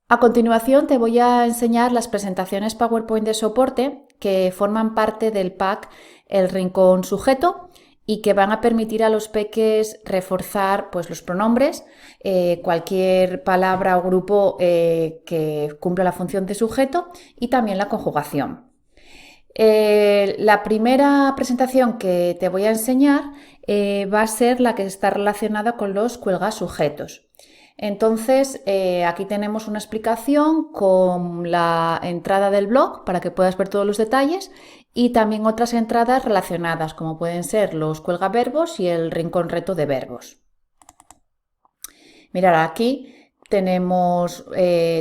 A continuación te voy a enseñar las presentaciones PowerPoint de soporte que forman parte del pack El Rincón Sujeto y que van a permitir a los peques reforzar pues, los pronombres, cualquier palabra o grupo que cumpla la función de sujeto y también la conjugación. La primera presentación que te voy a enseñar va a ser la que está relacionada con los cuelgasujetos. Entonces, aquí tenemos una explicación con la entrada del blog para que puedas ver todos los detalles y también otras entradas relacionadas, como pueden ser los cuelgaverbos y el rincón reto de verbos. Mirad, aquí tenemos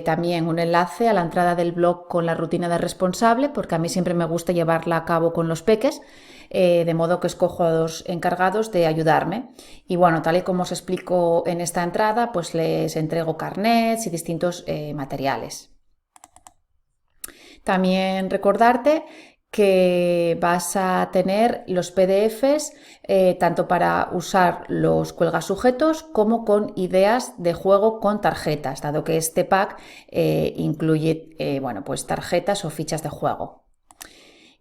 también un enlace a la entrada del blog con la rutina de responsable, porque a mí siempre me gusta llevarla a cabo con los peques, de modo que escojo a dos encargados de ayudarme. Y bueno, tal y como os explico en esta entrada, pues les entrego carnets y distintos materiales. También recordarte que vas a tener los PDFs tanto para usar los cuelgasujetos como con ideas de juego con tarjetas, dado que este pack incluye bueno, pues tarjetas o fichas de juego.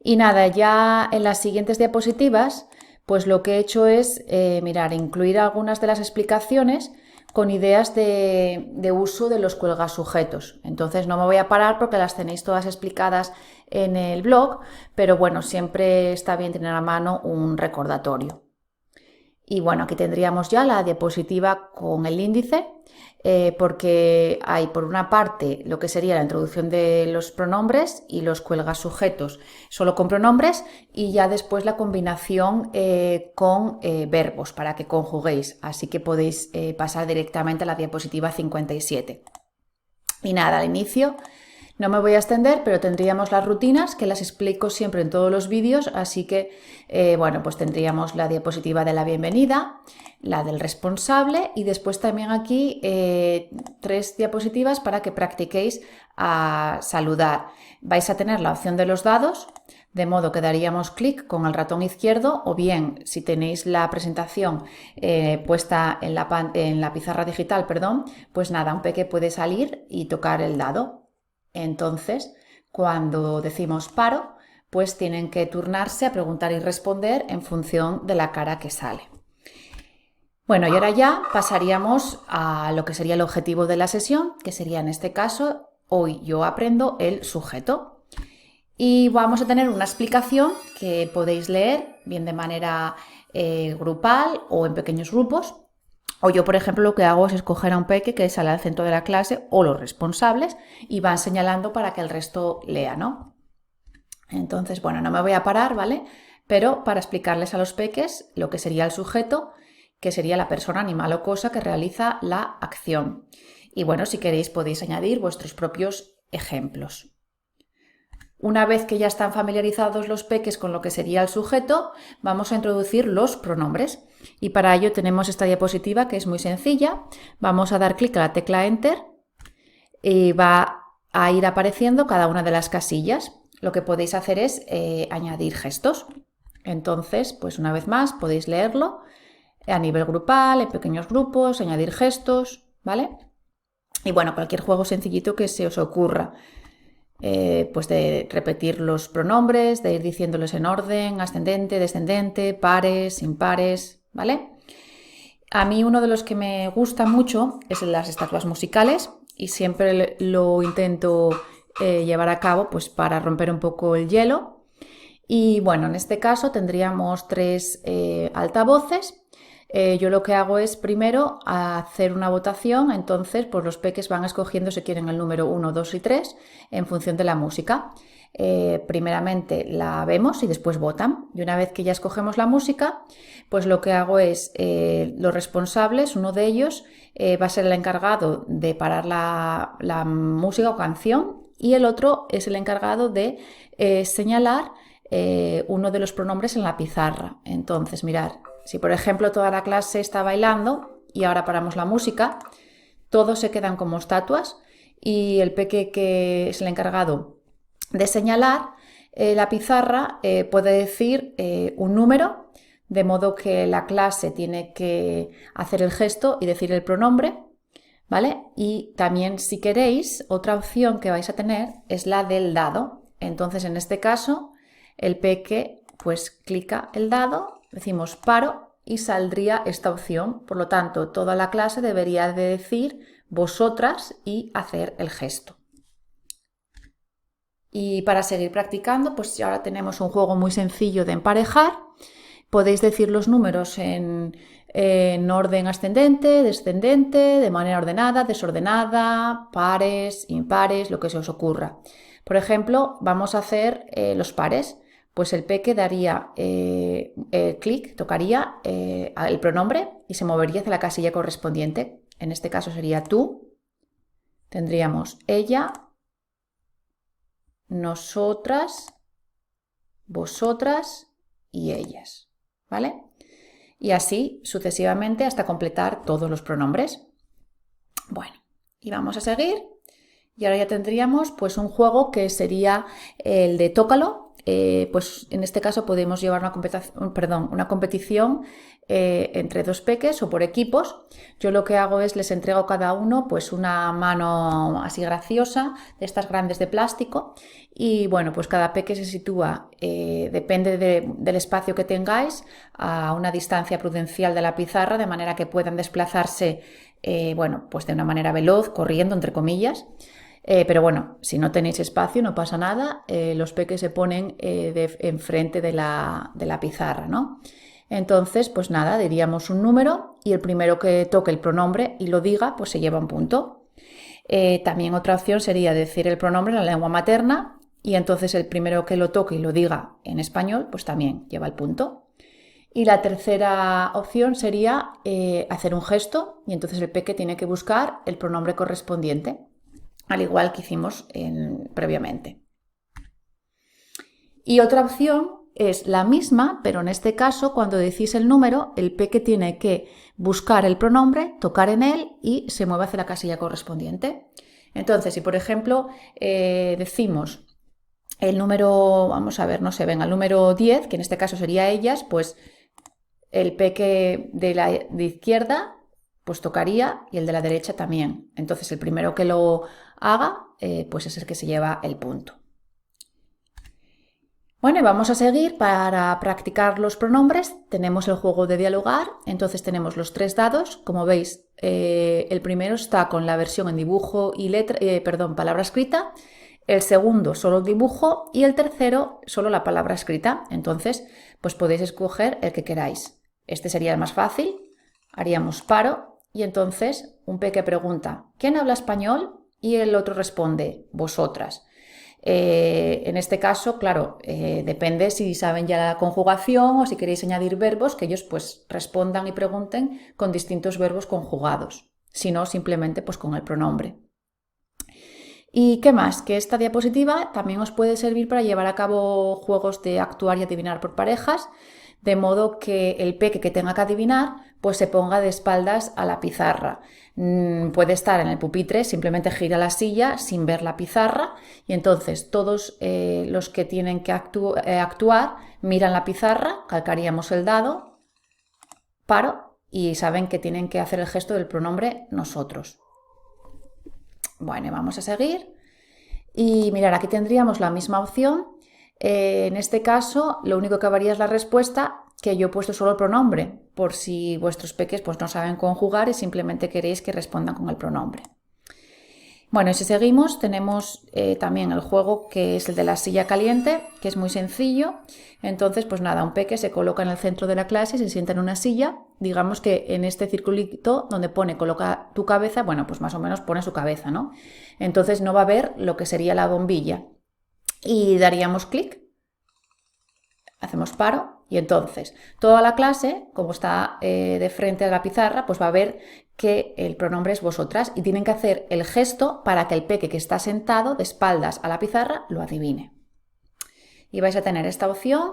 Y nada, ya en las siguientes diapositivas, pues lo que he hecho es incluir algunas de las explicaciones con ideas de uso de los cuelgasujetos. Entonces no me voy a parar porque las tenéis todas explicadas en el blog, pero bueno, siempre está bien tener a mano un recordatorio. Y bueno, aquí tendríamos ya la diapositiva con el índice, porque hay por una parte lo que sería la introducción de los pronombres y los cuelgasujetos solo con pronombres y ya después la combinación con verbos para que conjuguéis. Así que podéis pasar directamente a la diapositiva 57. Y nada, al inicio no me voy a extender, pero tendríamos las rutinas que las explico siempre en todos los vídeos, así que bueno, pues tendríamos la diapositiva de la bienvenida, la del responsable y después también aquí 3 diapositivas para que practiquéis a saludar. Vais a tener la opción de los dados, de modo que daríamos clic con el ratón izquierdo o bien si tenéis la presentación puesta en la pizarra digital, perdón, pues nada, un peque puede salir y tocar el dado. Entonces, cuando decimos paro, pues tienen que turnarse a preguntar y responder en función de la cara que sale. Bueno, y ahora ya pasaríamos a lo que sería el objetivo de la sesión, que sería en este caso, hoy yo aprendo el sujeto. Y vamos a tener una explicación que podéis leer bien de manera grupal o en pequeños grupos. O yo, por ejemplo, lo que hago es escoger a un peque que sale al centro de la clase o los responsables y van señalando para que el resto lea, ¿no? Entonces, bueno, no me voy a parar, ¿vale? Pero para explicarles a los peques lo que sería el sujeto, que sería la persona, animal o cosa que realiza la acción. Y bueno, si queréis podéis añadir vuestros propios ejemplos. Una vez que ya están familiarizados los peques con lo que sería el sujeto, vamos a introducir los pronombres. Y para ello tenemos esta diapositiva que es muy sencilla. Vamos a dar clic a la tecla Enter y va a ir apareciendo cada una de las casillas. Lo que podéis hacer es añadir gestos. Entonces, pues una vez más podéis leerlo a nivel grupal, en pequeños grupos, añadir gestos, ¿vale? Y bueno, cualquier juego sencillito que se os ocurra. Pues de repetir los pronombres, de ir diciéndolos en orden, ascendente, descendente, pares, impares, ¿vale? A mí uno de los que me gusta mucho es las estatuas musicales y siempre lo intento llevar a cabo pues para romper un poco el hielo. Y bueno, en este caso tendríamos 3 altavoces. Yo lo que hago es primero hacer una votación, entonces pues los peques van escogiendo si quieren el número 1, 2 y 3 en función de la música. Primeramente la vemos y después votan. Y una vez que ya escogemos la música, pues lo que hago es los responsables, uno de ellos va a ser el encargado de parar la música o canción y el otro es el encargado de señalar uno de los pronombres en la pizarra. Entonces, mirad, si por ejemplo toda la clase está bailando y ahora paramos la música, todos se quedan como estatuas y el peque que es el encargado de señalar la pizarra puede decir un número, de modo que la clase tiene que hacer el gesto y decir el pronombre, ¿vale? Y también, si queréis, otra opción que vais a tener es la del dado. Entonces, en este caso, el peque pues clica el dado, decimos paro y saldría esta opción. Por lo tanto, toda la clase debería de decir vosotras y hacer el gesto. Y para seguir practicando, pues ahora tenemos un juego muy sencillo de emparejar. Podéis decir los números en orden ascendente, descendente, de manera ordenada, desordenada, pares, impares, lo que se os ocurra. Por ejemplo, vamos a hacer los pares. Pues el peque daría clic, tocaría el pronombre y se movería hacia la casilla correspondiente. En este caso sería tú. Tendríamos ella, nosotras, vosotras y ellas, ¿vale? Y así sucesivamente hasta completar todos los pronombres. Bueno, y vamos a seguir. Y ahora ya tendríamos pues un juego que sería el de tócalo. Pues en este caso podemos llevar una competición entre dos peques o por equipos. Yo lo que hago es les entrego a cada uno pues una mano así graciosa, de estas grandes de plástico, y bueno, pues cada peque se sitúa, depende del espacio que tengáis, a una distancia prudencial de la pizarra, de manera que puedan desplazarse bueno, pues de una manera veloz, corriendo entre comillas. Pero bueno, si no tenéis espacio no pasa nada, los peques se ponen enfrente de la pizarra, ¿no? Entonces, pues nada, diríamos un número y el primero que toque el pronombre y lo diga, pues se lleva un punto. También otra opción sería decir el pronombre en la lengua materna y entonces el primero que lo toque y lo diga en español, pues también lleva el punto. Y la tercera opción sería hacer un gesto y entonces el peque tiene que buscar el pronombre correspondiente, al igual que hicimos previamente. Y otra opción es la misma, pero en este caso, cuando decís el número, el peque tiene que buscar el pronombre, tocar en él y se mueve hacia la casilla correspondiente. Entonces, si por ejemplo decimos el número, vamos a ver, no sé, venga, el número 10, que en este caso sería ellas, pues el peque de izquierda pues tocaría y el de la derecha también. Entonces el primero que lo haga pues es el que se lleva el punto. Bueno, y vamos a seguir para practicar los pronombres. Tenemos el juego de dialogar, entonces tenemos los 3 dados. Como veis, el primero está con la versión en dibujo y palabra escrita. El segundo solo el dibujo y el tercero solo la palabra escrita. Entonces, pues podéis escoger el que queráis. Este sería el más fácil. Haríamos paro y entonces un peque pregunta ¿quién habla español? Y el otro responde vosotras. En este caso, claro, depende si saben ya la conjugación o si queréis añadir verbos, que ellos pues respondan y pregunten con distintos verbos conjugados, si no simplemente pues con el pronombre. ¿Y qué más? Que esta diapositiva también os puede servir para llevar a cabo juegos de actuar y adivinar por parejas, de modo que el peque que tenga que adivinar pues se ponga de espaldas a la pizarra. Puede estar en el pupitre, simplemente gira la silla sin ver la pizarra y entonces todos los que tienen que actuar miran la pizarra, calcaríamos el dado, paro y saben que tienen que hacer el gesto del pronombre nosotros. Bueno, vamos a seguir y mirar, aquí tendríamos la misma opción. En este caso, lo único que varía es la respuesta, que yo he puesto solo el pronombre, por si vuestros peques pues, no saben conjugar y simplemente queréis que respondan con el pronombre. Bueno, y si seguimos, tenemos también el juego que es el de la silla caliente, que es muy sencillo. Entonces, pues nada, un peque se coloca en el centro de la clase y se sienta en una silla. Digamos que en este circulito donde pone coloca tu cabeza, bueno, pues más o menos pone su cabeza, ¿no? Entonces no va a ver lo que sería la bombilla. Y daríamos clic, hacemos paro y entonces toda la clase, como está de frente a la pizarra, pues va a ver que el pronombre es vosotras y tienen que hacer el gesto para que el peque que está sentado de espaldas a la pizarra lo adivine. Y vais a tener esta opción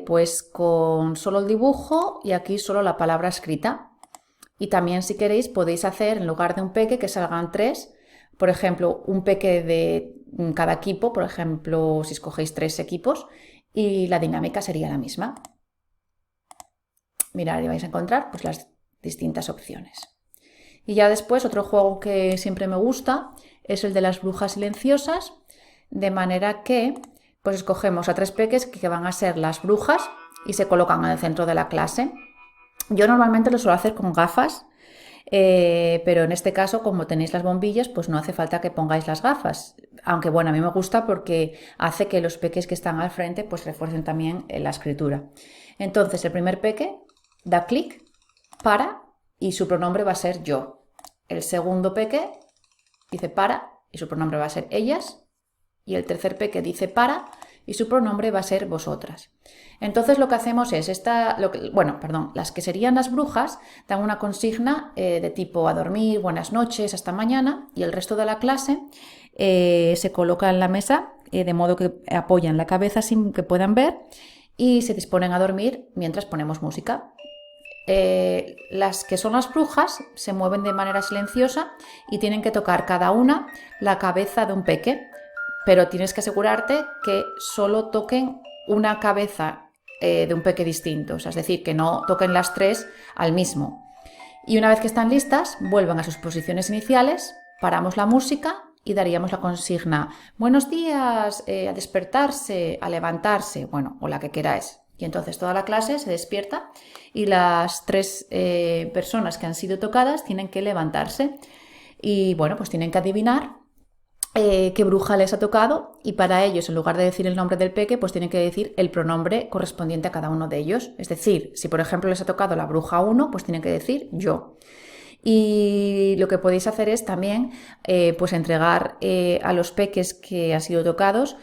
pues con solo el dibujo y aquí solo la palabra escrita. Y también si queréis podéis hacer en lugar de un peque que salgan 3, por ejemplo un peque de cada equipo, por ejemplo si escogéis 3 equipos y la dinámica sería la misma. Mirad y vais a encontrar pues las distintas opciones. Y ya después otro juego que siempre me gusta es el de las brujas silenciosas, de manera que pues escogemos a 3 peques que van a ser las brujas y se colocan en el centro de la clase. Yo normalmente lo suelo hacer con gafas, pero en este caso, como tenéis las bombillas, pues no hace falta que pongáis las gafas. Aunque bueno, a mí me gusta porque hace que los peques que están al frente pues refuercen también la escritura. Entonces el primer peque da clic, para y su pronombre va a ser yo. El segundo peque dice para y su pronombre va a ser ellas. Y el tercer peque dice para y su pronombre va a ser vosotras. Entonces lo que hacemos es, las que serían las brujas dan una consigna de tipo a dormir, buenas noches, hasta mañana, y el resto de la clase se coloca en la mesa de modo que apoyan la cabeza sin que puedan ver y se disponen a dormir mientras ponemos música. Las que son las brujas se mueven de manera silenciosa y tienen que tocar cada una la cabeza de un peque, pero tienes que asegurarte que solo toquen una cabeza de un peque distinto, es decir, que no toquen las 3 al mismo. Y una vez que están listas, vuelven a sus posiciones iniciales, paramos la música y daríamos la consigna buenos días, a despertarse, a levantarse, bueno, o la que queráis. Y entonces toda la clase se despierta y las 3 personas que han sido tocadas tienen que levantarse y bueno, pues tienen que adivinar qué bruja les ha tocado y para ellos, en lugar de decir el nombre del peque, pues tienen que decir el pronombre correspondiente a cada uno de ellos. Es decir, si por ejemplo les ha tocado la bruja 1, pues tienen que decir yo. Y lo que podéis hacer es también pues entregar a los peques que han sido tocados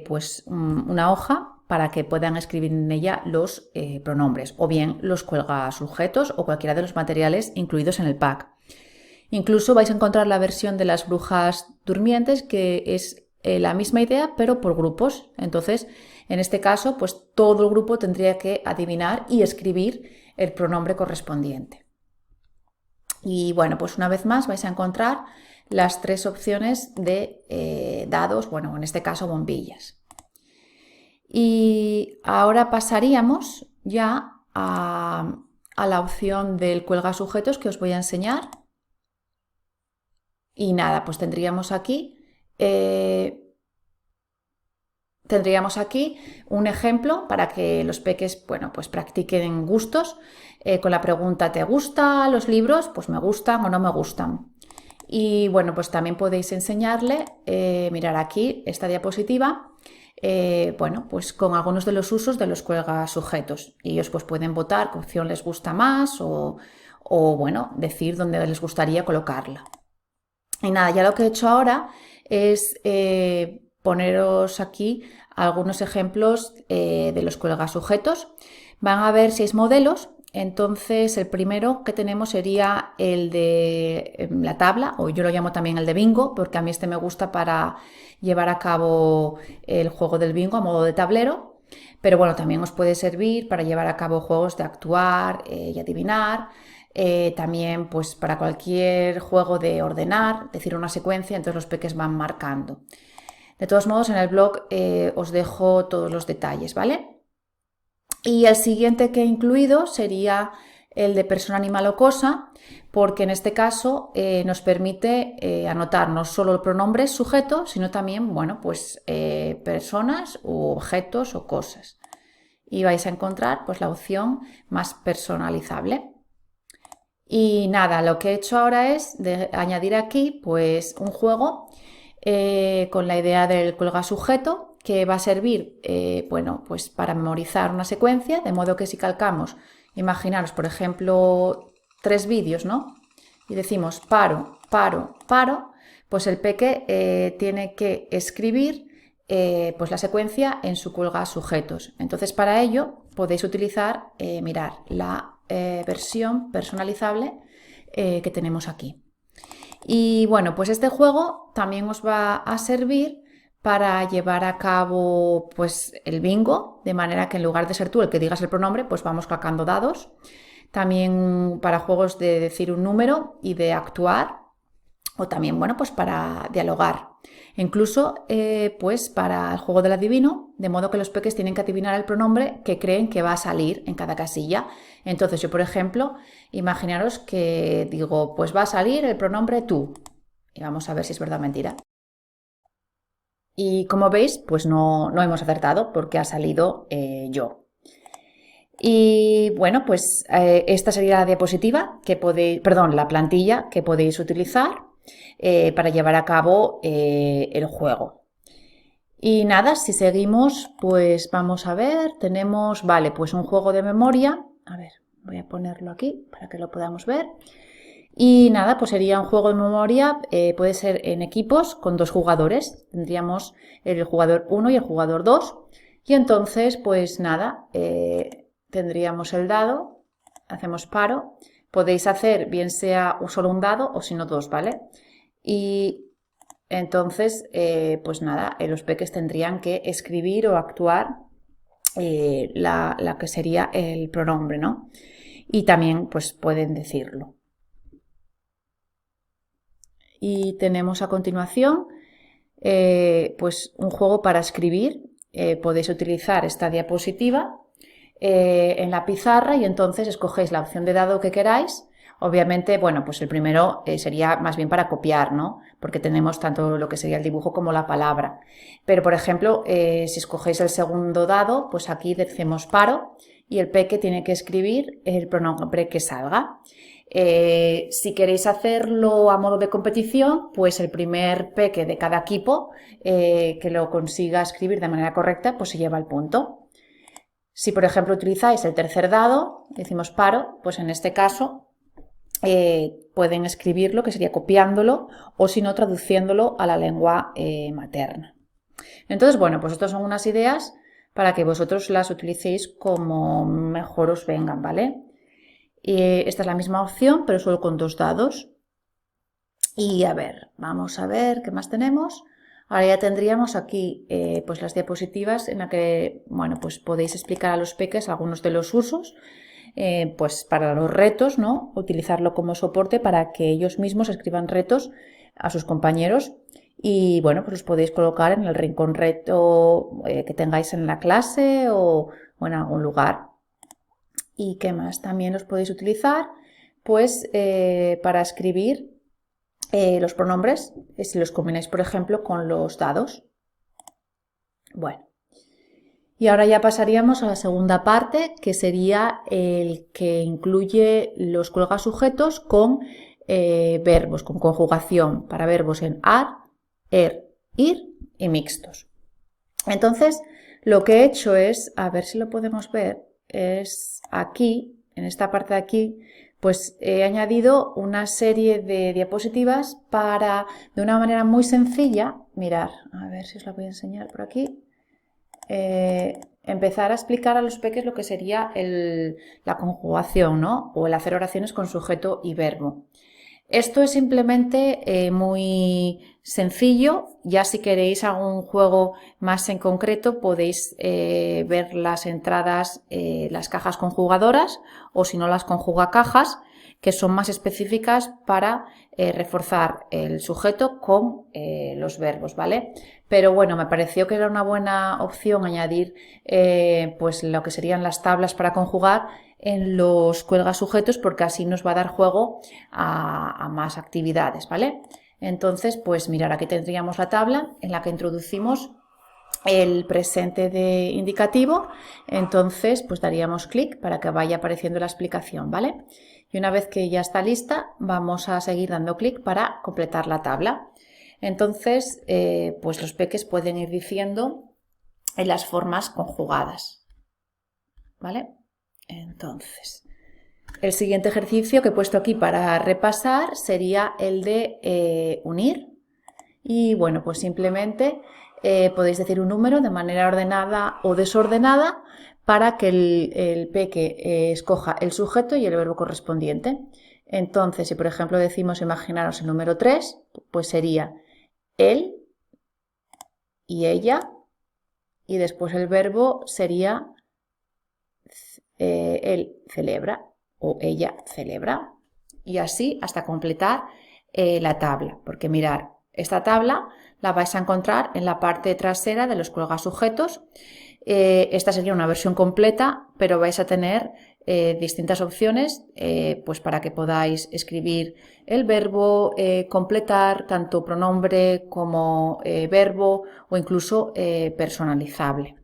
pues una hoja para que puedan escribir en ella los pronombres o bien los cuelgasujetos o cualquiera de los materiales incluidos en el pack. Incluso vais a encontrar la versión de las brujas durmientes, que es la misma idea, pero por grupos. Entonces, en este caso, pues todo el grupo tendría que adivinar y escribir el pronombre correspondiente. Y bueno, pues una vez más vais a encontrar las 3 opciones de dados, bueno, en este caso bombillas. Y ahora pasaríamos ya a la opción del cuelgasujetos que os voy a enseñar. Y nada, pues tendríamos aquí un ejemplo para que los peques, bueno, pues practiquen gustos con la pregunta ¿te gustan los libros? Pues me gustan o no me gustan. Y bueno, pues también podéis enseñarle, mirar aquí esta diapositiva, bueno, pues con algunos de los usos de los cuelgasujetos. Y ellos pues pueden votar qué opción les gusta más o bueno, decir dónde les gustaría colocarla. Y nada, ya lo que he hecho ahora es poneros aquí algunos ejemplos de los cuelgasujetos. Van a haber 6 modelos, entonces el primero que tenemos sería el de la tabla, o yo lo llamo también el de bingo, porque a mí este me gusta para llevar a cabo el juego del bingo a modo de tablero, pero bueno, también os puede servir para llevar a cabo juegos de actuar y adivinar. También pues para cualquier juego de ordenar, decir una secuencia, entonces los peques van marcando. De todos modos, en el blog os dejo todos los detalles, ¿vale? Y el siguiente que he incluido sería el de persona, animal o cosa, porque en este caso nos permite anotar no solo el pronombre sujeto, sino también, bueno, pues personas u objetos o cosas. Y vais a encontrar pues la opción más personalizable. Y nada, lo que he hecho ahora es añadir aquí pues un juego con la idea del cuelgasujeto que va a servir bueno, pues para memorizar una secuencia, de modo que si calcamos, imaginaros por ejemplo 3 vídeos, ¿no? Y decimos paro, paro, paro, pues el peque tiene que escribir pues la secuencia en su cuelgasujetos. Entonces para ello podéis utilizar, mirar, la versión personalizable que tenemos aquí. Y bueno, pues este juego también os va a servir para llevar a cabo pues el bingo, de manera que en lugar de ser tú el que digas el pronombre, pues vamos colocando dados. También para juegos de decir un número y de actuar, o también, bueno, pues para dialogar. Incluso, pues para el juego del adivino, de modo que los peques tienen que adivinar el pronombre que creen que va a salir en cada casilla. Entonces yo, por ejemplo, imaginaros que digo, pues va a salir el pronombre tú. Y vamos a ver si es verdad o mentira. Y como veis, pues no hemos acertado porque ha salido yo. Y bueno, pues esta sería la diapositiva que podéis, perdón, la plantilla que podéis utilizar para llevar a cabo el juego. Y nada, si seguimos, pues vamos a ver, tenemos, vale, pues un juego de memoria. A ver, voy a ponerlo aquí para que lo podamos ver. Y nada, pues sería un juego de memoria, puede ser en equipos con 2 jugadores. Tendríamos el jugador 1 y el jugador 2. Y entonces, pues nada, tendríamos el dado, hacemos paro. Podéis hacer bien sea solo un dado o si no 2, ¿vale? Y entonces, pues nada, los peques tendrían que escribir o actuar la que sería el pronombre, ¿no? Y también, pues pueden decirlo. Y tenemos a continuación pues un juego para escribir. Podéis utilizar esta diapositiva en la pizarra y entonces escogéis la opción de dado que queráis. Obviamente, bueno, pues el primero sería más bien para copiar, ¿no? Porque tenemos tanto lo que sería el dibujo como la palabra. Pero, por ejemplo, si escogéis el segundo dado, pues aquí decimos paro y el peque tiene que escribir el pronombre que salga. Si queréis hacerlo a modo de competición, pues el primer peque de cada equipo que lo consiga escribir de manera correcta, pues se lleva el punto. Si, por ejemplo, utilizáis el tercer dado, decimos paro, pues en este caso pueden escribirlo, que sería copiándolo, o si no, traduciéndolo a la lengua materna. Entonces, bueno, pues estas son unas ideas para que vosotros las utilicéis como mejor os vengan, ¿vale? Esta es la misma opción, pero solo con 2 dados. Y a ver, vamos a ver qué más tenemos. Ahora ya tendríamos aquí pues las diapositivas en la que, bueno, pues podéis explicar a los peques algunos de los usos, pues para los retos, ¿no? Utilizarlo como soporte para que ellos mismos escriban retos a sus compañeros y, bueno, pues los podéis colocar en el rincón reto que tengáis en la clase o en algún lugar. ¿Y qué más? También los podéis utilizar pues para escribir los pronombres, si los combináis, por ejemplo, con los dados. Bueno, y ahora ya pasaríamos a la segunda parte, que sería el que incluye los cuelgasujetos con verbos, con conjugación, para verbos en ar, ir y mixtos. Entonces, lo que he hecho es, a ver si lo podemos ver, es aquí, en esta parte de aquí, pues he añadido una serie de diapositivas para, de una manera muy sencilla, mirar, a ver si os la voy a enseñar por aquí, empezar a explicar a los peques lo que sería la conjugación, ¿no? O el hacer oraciones con sujeto y verbo. Esto es simplemente muy sencillo. Ya si queréis algún juego más en concreto podéis ver las entradas, las cajas conjugadoras o si no las conjugacajas, que son más específicas para reforzar el sujeto con los verbos, ¿vale? Pero bueno, me pareció que era una buena opción añadir pues lo que serían las tablas para conjugar en los cuelgasujetos porque así nos va a dar juego a más actividades, ¿vale? Entonces, pues mirar, aquí tendríamos la tabla en la que introducimos el presente de indicativo, entonces pues daríamos clic para que vaya apareciendo la explicación, ¿vale? Y una vez que ya está lista, vamos a seguir dando clic para completar la tabla. Entonces, pues los peques pueden ir diciendo en las formas conjugadas, ¿vale? Entonces, el siguiente ejercicio que he puesto aquí para repasar sería el de unir. Y bueno, pues simplemente podéis decir un número de manera ordenada o desordenada para que el peque escoja el sujeto y el verbo correspondiente. Entonces, si por ejemplo decimos, imaginaros el número 3, pues sería él y ella, y después el verbo sería él celebra o ella celebra, y así hasta completar la tabla, porque mirar, esta tabla la vais a encontrar en la parte trasera de los cuelgasujetos. Esta sería una versión completa, pero vais a tener distintas opciones pues para que podáis escribir el verbo, completar tanto pronombre como verbo o incluso personalizable.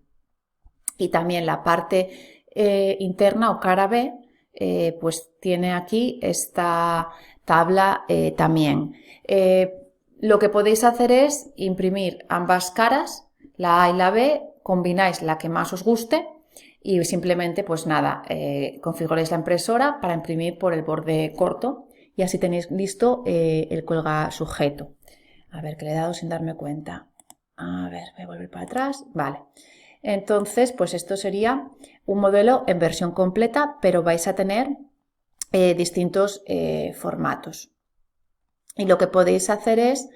Y también la parte interna o cara B pues tiene aquí esta tabla también. Lo que podéis hacer es imprimir ambas caras, la A y la B, combináis la que más os guste y simplemente pues nada, configuráis la impresora para imprimir por el borde corto y así tenéis listo el cuelga sujeto. A ver, que le he dado sin darme cuenta. A ver, voy a volver para atrás. Vale. Entonces, pues esto sería un modelo en versión completa, pero vais a tener distintos formatos. Y lo que podéis hacer es,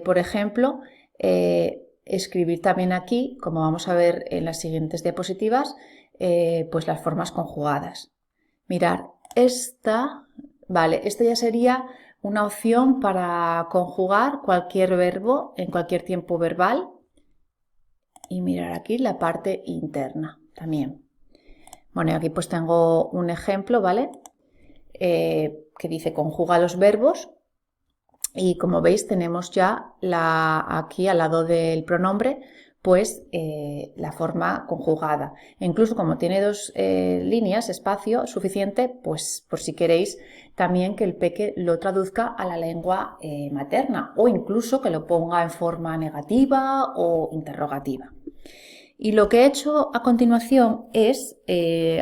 por ejemplo, escribir también aquí, como vamos a ver en las siguientes diapositivas, pues las formas conjugadas. Mirad, esta ya sería una opción para conjugar cualquier verbo en cualquier tiempo verbal. Y mirar aquí la parte interna también. Bueno, y aquí pues tengo un ejemplo, ¿vale? Que dice conjuga los verbos. Y como veis tenemos ya aquí al lado del pronombre pues la forma conjugada. E incluso como tiene dos líneas, espacio suficiente, pues por si queréis también que el peque lo traduzca a la lengua materna o incluso que lo ponga en forma negativa o interrogativa. Y lo que he hecho a continuación es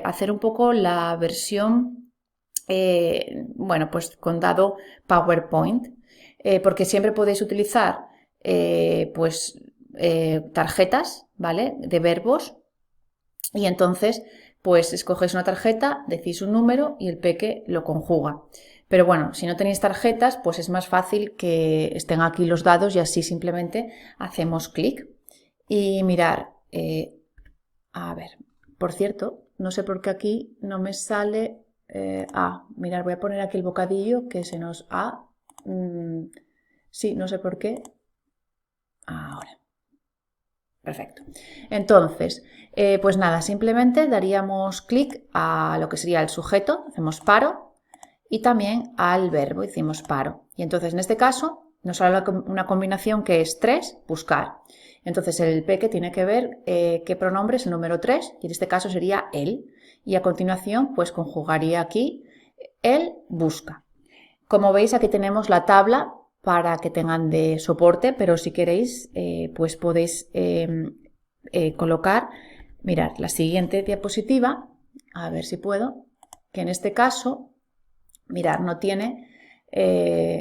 hacer un poco la versión, bueno, pues con dado PowerPoint, porque siempre podéis utilizar pues tarjetas, ¿vale? De verbos y entonces pues escogéis una tarjeta, decís un número y el peque lo conjuga. Pero bueno, si no tenéis tarjetas, pues es más fácil que estén aquí los dados y así simplemente hacemos clic. Y mirar, a ver, por cierto, no sé por qué aquí no me sale... mirar, voy a poner aquí el bocadillo que se nos ha... sí, no sé por qué. Ahora. Perfecto. Entonces, pues nada, simplemente daríamos clic a lo que sería el sujeto, hacemos paro, y también al verbo, hicimos paro. Y entonces en este caso nos sale una combinación que es 3, buscar. Entonces el peque tiene que ver qué pronombre es el número 3, y en este caso sería él. Y a continuación pues conjugaría aquí él busca. Como veis aquí tenemos la tabla para que tengan de soporte, pero si queréis pues podéis colocar, mirad, la siguiente diapositiva, a ver si puedo, que en este caso, mirad, no tiene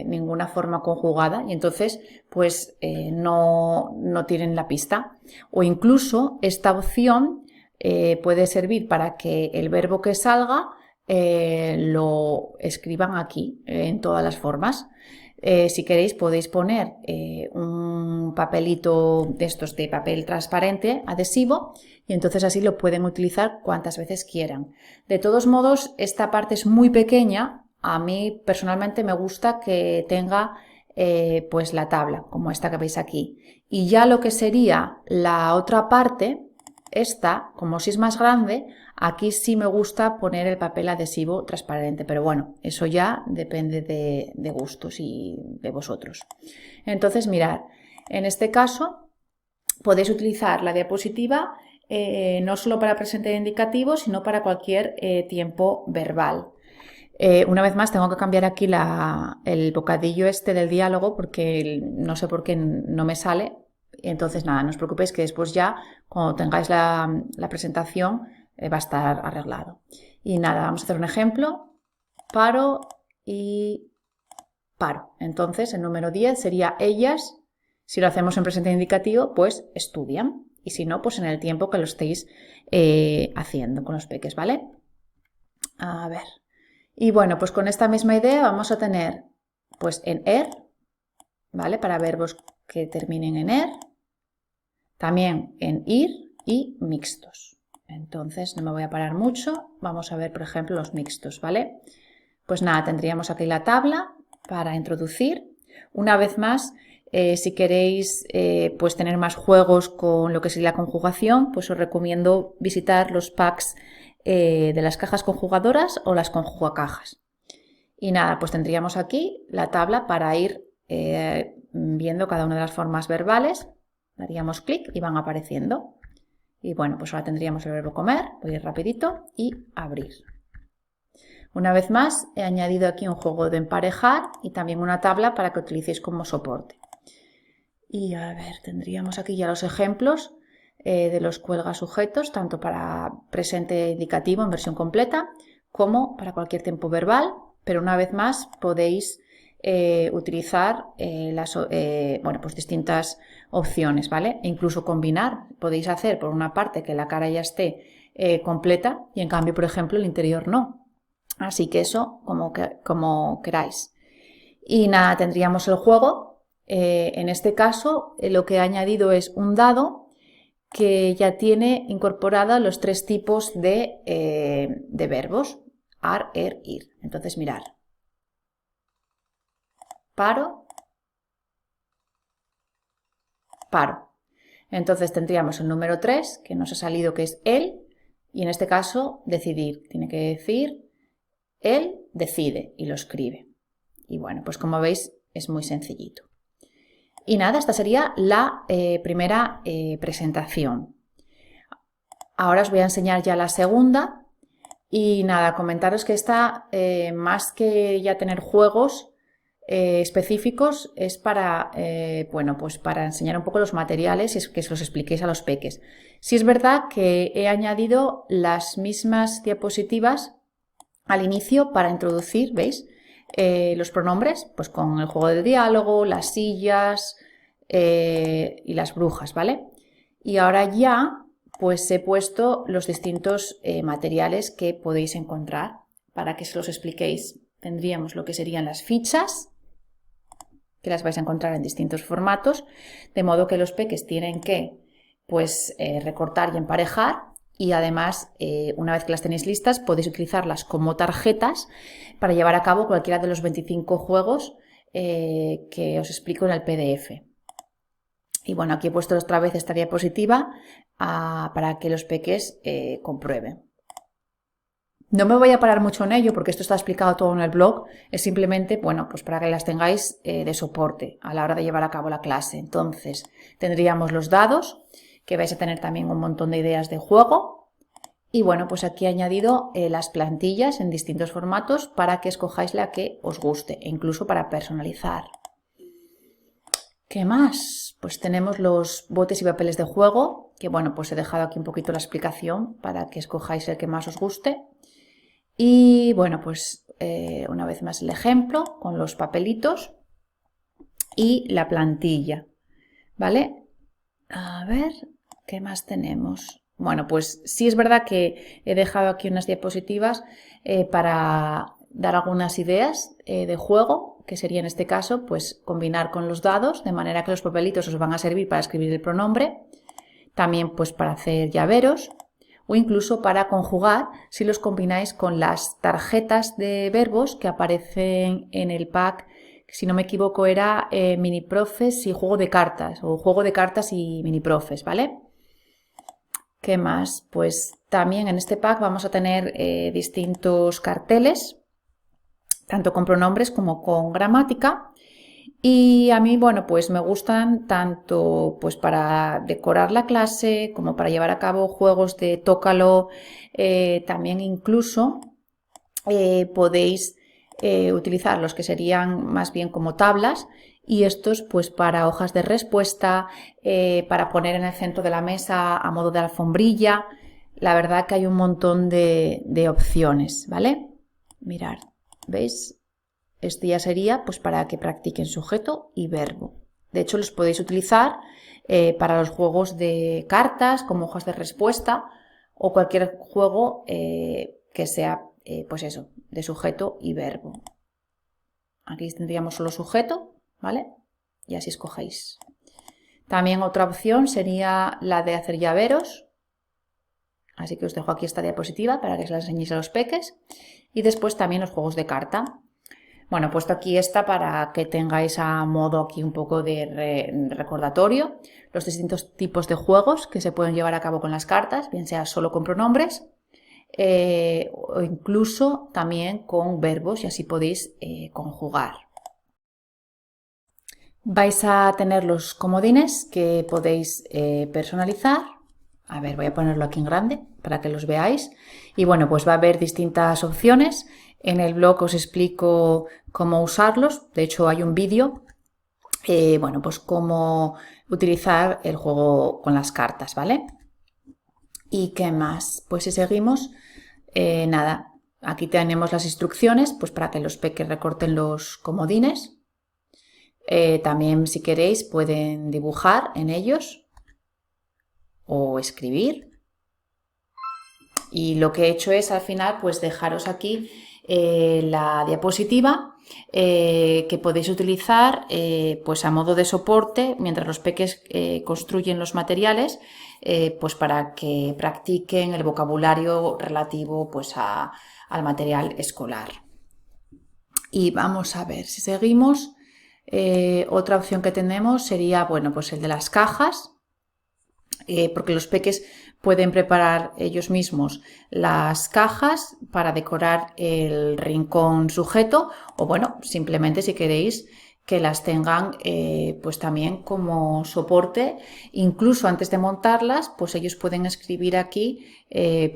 ninguna forma conjugada y entonces pues no tienen la pista. O incluso esta opción puede servir para que el verbo que salga lo escriban aquí en todas las formas. Si queréis podéis poner un papelito de estos de papel transparente adhesivo y entonces así lo pueden utilizar cuantas veces quieran. De todos modos, esta parte es muy pequeña. A mí personalmente me gusta que tenga pues la tabla, como esta que veis aquí. Y ya lo que sería la otra parte, esta, como si es más grande, aquí sí me gusta poner el papel adhesivo transparente, pero bueno, eso ya depende de gustos y de vosotros. Entonces, mirad, en este caso podéis utilizar la diapositiva no solo para presente indicativo, sino para cualquier tiempo verbal. Una vez más tengo que cambiar aquí el bocadillo este del diálogo porque no sé por qué no me sale. Entonces nada, no os preocupéis que después ya cuando tengáis la presentación va a estar arreglado. Y nada, vamos a hacer un ejemplo. Paro y paro. Entonces el número 10 sería ellas. Si lo hacemos en presente indicativo, pues estudian. Y si no, pues en el tiempo que lo estéis haciendo con los peques, ¿vale? A ver. Y bueno, pues con esta misma idea vamos a tener pues en er, ¿vale? Para verbos que terminen en er, también en ir y mixtos. Entonces no me voy a parar mucho, vamos a ver por ejemplo los mixtos, ¿vale? Pues nada, tendríamos aquí la tabla para introducir. Una vez más, si queréis pues tener más juegos con lo que sería la conjugación, pues os recomiendo visitar los packs de las cajas conjugadoras o las conjugacajas. Y nada, pues tendríamos aquí la tabla para ir viendo cada una de las formas verbales. Daríamos clic y van apareciendo. Y bueno, pues ahora tendríamos el verbo comer, voy a ir rapidito, y abrir. Una vez más, he añadido aquí un juego de emparejar y también una tabla para que utilicéis como soporte. Y a ver, tendríamos aquí ya los ejemplos de los cuelga sujetos, tanto para presente indicativo en versión completa, como para cualquier tiempo verbal, pero una vez más podéis utilizar pues distintas opciones, ¿vale? E incluso combinar, podéis hacer por una parte que la cara ya esté completa y en cambio, por ejemplo, el interior no. Así que eso como queráis. Y nada, tendríamos el juego. En este caso, lo que he añadido es un dado que ya tiene incorporada los 3 tipos de verbos. Ar, er, ir. Entonces, mirad. Paro. Paro. Entonces tendríamos el número 3, que nos ha salido que es él. Y en este caso, decidir. Tiene que decir... Él decide y lo escribe. Y bueno, pues como veis es muy sencillito. Y nada, esta sería la primera presentación. Ahora os voy a enseñar ya la segunda. Y nada, comentaros que esta, más que ya tener juegos específicos, es para, pues para enseñar un poco los materiales y que se los expliquéis a los peques. Sí es verdad que he añadido las mismas diapositivas al inicio para introducir, ¿veis? Los pronombres, pues con el juego de diálogo, las sillas y las brujas, ¿vale? Y ahora ya, pues he puesto los distintos materiales que podéis encontrar para que se los expliquéis. Tendríamos lo que serían las fichas, que las vais a encontrar en distintos formatos, de modo que los peques tienen que, pues, recortar y emparejar. Y además, una vez que las tenéis listas, podéis utilizarlas como tarjetas para llevar a cabo cualquiera de los 25 juegos que os explico en el PDF. Y bueno, aquí he puesto otra vez esta diapositiva para que los peques comprueben. No me voy a parar mucho en ello porque esto está explicado todo en el blog. Es simplemente, bueno, pues para que las tengáis de soporte a la hora de llevar a cabo la clase. Entonces, tendríamos los dados, que vais a tener también un montón de ideas de juego. Y bueno, pues aquí he añadido las plantillas en distintos formatos para que escojáis la que os guste e incluso para personalizar. ¿Qué más? Pues tenemos los botes y papeles de juego, que bueno, pues he dejado aquí un poquito la explicación para que escojáis el que más os guste. Y bueno, pues una vez más el ejemplo con los papelitos y la plantilla, ¿vale? A ver, ¿qué más tenemos? Bueno, pues sí es verdad que he dejado aquí unas diapositivas para dar algunas ideas de juego, que sería en este caso, pues combinar con los dados, de manera que los papelitos os van a servir para escribir el pronombre, también pues para hacer llaveros o incluso para conjugar si los combináis con las tarjetas de verbos que aparecen en el pack. Si no me equivoco era mini profes y juego de cartas o juego de cartas y mini profes, ¿vale? ¿Qué más? Pues también en este pack vamos a tener distintos carteles, tanto con pronombres como con gramática. Y a mí, bueno, pues me gustan tanto pues para decorar la clase como para llevar a cabo juegos de tócalo. También incluso podéis utilizar los que serían más bien como tablas y estos pues para hojas de respuesta, para poner en el centro de la mesa a modo de alfombrilla. La verdad que hay un montón de opciones, ¿vale? Mirad, ¿veis? Este ya sería pues para que practiquen sujeto y verbo. De hecho, los podéis utilizar para los juegos de cartas, como hojas de respuesta o cualquier juego que sea, pues eso, de sujeto y verbo. Aquí tendríamos solo sujeto, ¿vale? Y así escogéis. También otra opción sería la de hacer llaveros. Así que os dejo aquí esta diapositiva para que se la enseñéis a los peques. Y después también los juegos de carta. Bueno, he puesto aquí esta para que tengáis a modo aquí un poco de recordatorio los distintos tipos de juegos que se pueden llevar a cabo con las cartas, bien sea solo con pronombres o incluso también con verbos y así podéis conjugar. Vais a tener los comodines que podéis personalizar. A ver, voy a ponerlo aquí en grande para que los veáis. Y bueno, pues va a haber distintas opciones. En el blog os explico cómo usarlos. De hecho, hay un vídeo, bueno, pues cómo utilizar el juego con las cartas, ¿vale? ¿Y qué más? Pues si seguimos, nada, aquí tenemos las instrucciones, pues para que los peques recorten los comodines. También, si queréis, pueden dibujar en ellos o escribir. Y lo que he hecho es al final pues dejaros aquí la diapositiva que podéis utilizar pues a modo de soporte mientras los peques construyen los materiales pues para que practiquen el vocabulario relativo pues al material escolar. Y vamos a ver si seguimos. Otra opción que tenemos sería, bueno, pues el de las cajas, porque los peques pueden preparar ellos mismos las cajas para decorar el rincón sujeto o, bueno, simplemente si queréis que las tengan pues también como soporte, incluso antes de montarlas, pues ellos pueden escribir aquí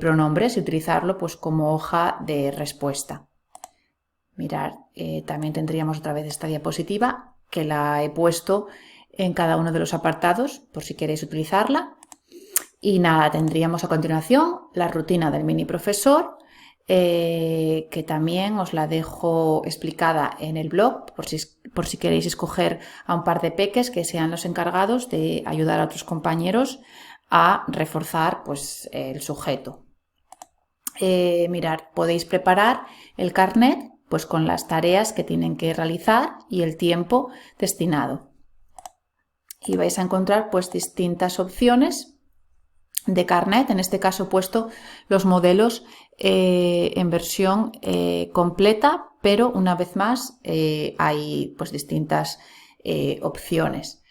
pronombres y utilizarlo pues como hoja de respuesta. Mirad, también tendríamos otra vez esta diapositiva que la he puesto en cada uno de los apartados por si queréis utilizarla. Y nada, tendríamos a continuación la rutina del mini profesor, que también os la dejo explicada en el blog por si queréis escoger a un par de peques que sean los encargados de ayudar a otros compañeros a reforzar pues, el sujeto. Mirad, podéis preparar el carnet pues con las tareas que tienen que realizar y el tiempo destinado. Y vais a encontrar pues distintas opciones de carnet, en este caso he puesto los modelos en versión completa, pero una vez más hay pues distintas opciones.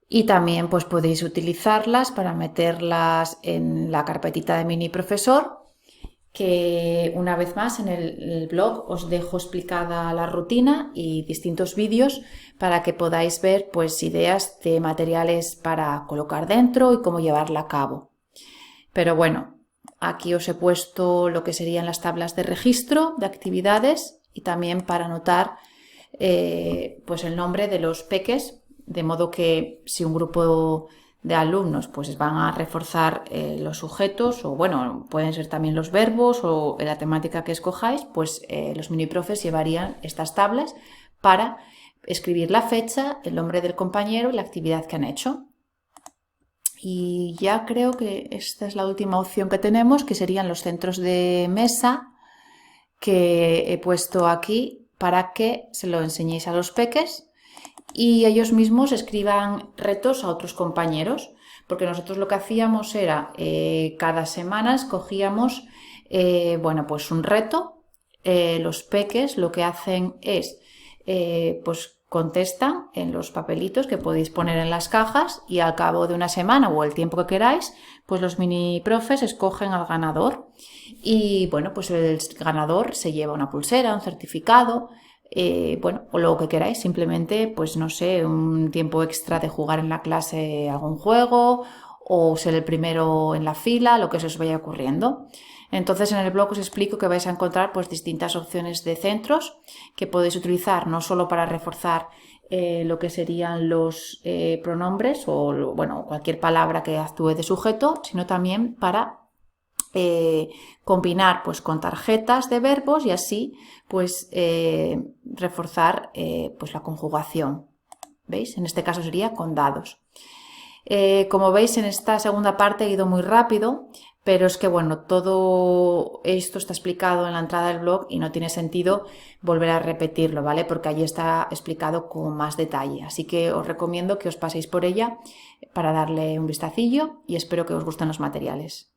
Y también pues podéis utilizarlas para meterlas en la carpetita de mini profesor, que una vez más en el blog os dejo explicada la rutina y distintos vídeos para que podáis ver pues ideas de materiales para colocar dentro y cómo llevarla a cabo. Pero bueno, aquí os he puesto lo que serían las tablas de registro de actividades y también para anotar pues el nombre de los peques, de modo que si un grupo de alumnos pues van a reforzar los sujetos o bueno, pueden ser también los verbos o la temática que escojáis, pues los mini profes llevarían estas tablas para escribir la fecha, el nombre del compañero y la actividad que han hecho. Y ya creo que esta es la última opción que tenemos, que serían los centros de mesa que he puesto aquí para que se lo enseñéis a los peques y ellos mismos escriban retos a otros compañeros, porque nosotros lo que hacíamos era cada semana escogíamos bueno, pues un reto. Los peques lo que hacen es pues contestan en los papelitos que podéis poner en las cajas y al cabo de una semana o el tiempo que queráis, pues los mini profes escogen al ganador y bueno, pues el ganador se lleva una pulsera, un certificado, bueno, o lo que queráis, simplemente, pues no sé, un tiempo extra de jugar en la clase algún juego o ser el primero en la fila, lo que se os vaya ocurriendo. Entonces en el blog os explico que vais a encontrar pues distintas opciones de centros que podéis utilizar no solo para reforzar lo que serían los pronombres o bueno, cualquier palabra que actúe de sujeto, sino también para combinar pues con tarjetas de verbos y así pues reforzar pues la conjugación. ¿Veis? En este caso sería con dados. Como veis, en esta segunda parte he ido muy rápido, pero es que bueno, todo esto está explicado en la entrada del blog y no tiene sentido volver a repetirlo, ¿vale? Porque allí está explicado con más detalle. Así que os recomiendo que os paséis por ella para darle un vistacillo y espero que os gusten los materiales.